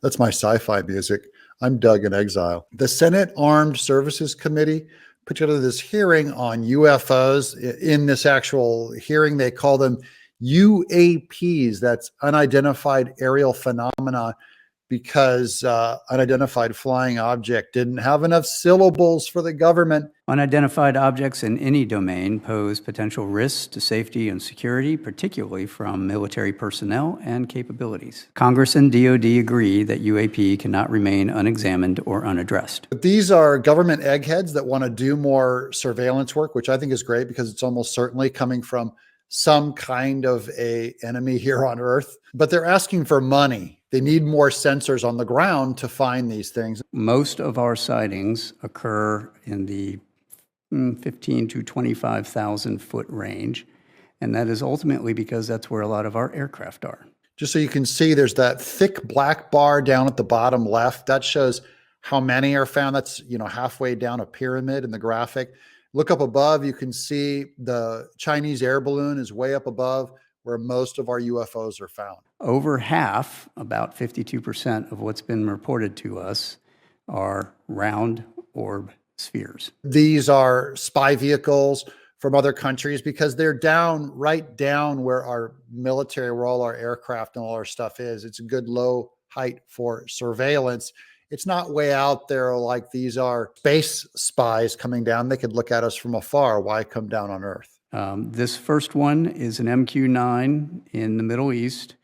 That's my sci-fi music. I'm Doug in Exile. The Senate Armed Services Committee put together this hearing on UFOs. In this actual hearing, they call them UAPs, that's unidentified aerial phenomena, because unidentified flying object didn't have enough syllables for the government. Unidentified objects in any domain pose potential risks to safety and security, particularly from military personnel and capabilities. Congress and DoD agree that UAP cannot remain unexamined or unaddressed. But these are government eggheads that want to do more surveillance work, which I think is great because it's almost certainly coming from some kind of a enemy here on Earth, but they're asking for money. They need more sensors on the ground to find these things. Most of our sightings occur in the 15 to 25,000 foot range, and that is ultimately because that's where a lot of our aircraft are. Just so you can see, there's that thick black bar down at the bottom left. That shows how many are found. That's, halfway down a pyramid in the graphic. Look up above, you can see the Chinese air balloon is way up above where most of our UFOs are found. Over half, about 52% of what's been reported to us are round orb spheres. These are spy vehicles from other countries because they're right down where our military, where all our aircraft and all our stuff is. It's a good low height for surveillance. It's not way out there like these are space spies coming down. They could look at us from afar. Why come down on Earth? This first one is an MQ-9 in the Middle East,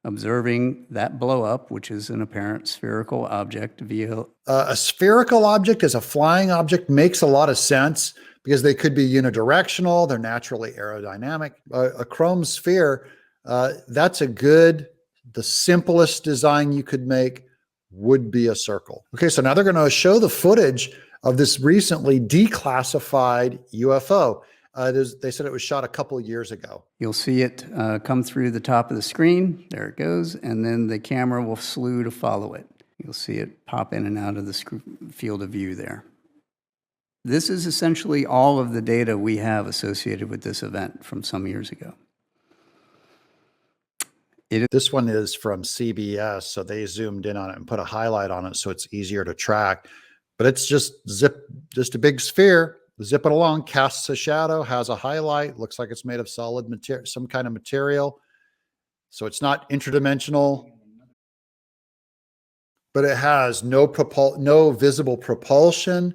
observing that blow up, which is an apparent spherical object via... A spherical object as a flying object makes a lot of sense because they could be unidirectional. They're naturally aerodynamic. A chrome sphere, that's the simplest design you could make would be a circle. Okay, so now they're going to show the footage of this recently declassified UFO. They said it was shot a couple of years ago. You'll see it come through the top of the screen. There it goes. And then the camera will slew to follow it. You'll see it pop in and out of the field of view there. This is essentially all of the data we have associated with this event from some years ago. This one is from CBS, so they zoomed in on it and put a highlight on it so it's easier to track. But it's just a big sphere. Zipping along, casts a shadow, has a highlight, looks like it's made of solid material, some kind of material. So it's not interdimensional, but it has no visible propulsion.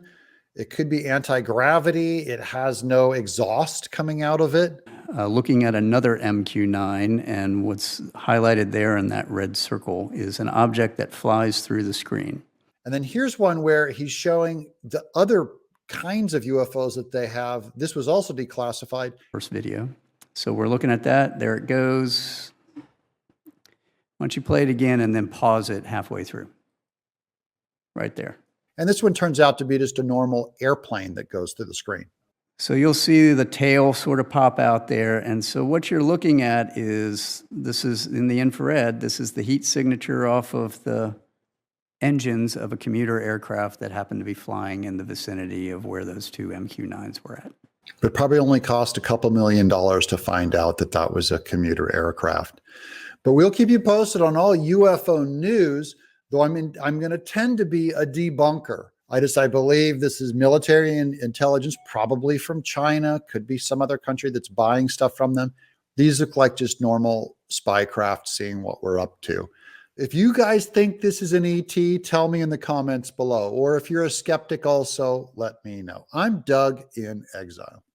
It could be anti-gravity. It has no exhaust coming out of it. Looking at another MQ-9, and what's highlighted there in that red circle is an object that flies through the screen. And then here's one where he's showing the other kinds of UFOs that they have. This was also declassified. First video. So we're looking at that. There it goes. Why don't you play it again and then pause it halfway through? Right there. And this one turns out to be just a normal airplane that goes through the screen. So you'll see the tail sort of pop out there. And so what you're looking at is, this is in the infrared, this is the heat signature off of the engines of a commuter aircraft that happened to be flying in the vicinity of where those two MQ-9s were at. It probably only cost a couple $1 million to find out that that was a commuter aircraft. But we'll keep you posted on all UFO news, though I'm going to tend to be a debunker. I believe this is military intelligence, probably from China, could be some other country that's buying stuff from them. These look like just normal spy craft seeing what we're up to. If you guys think this is an ET, tell me in the comments below. Or if you're a skeptic also, let me know. I'm Doug in Exile.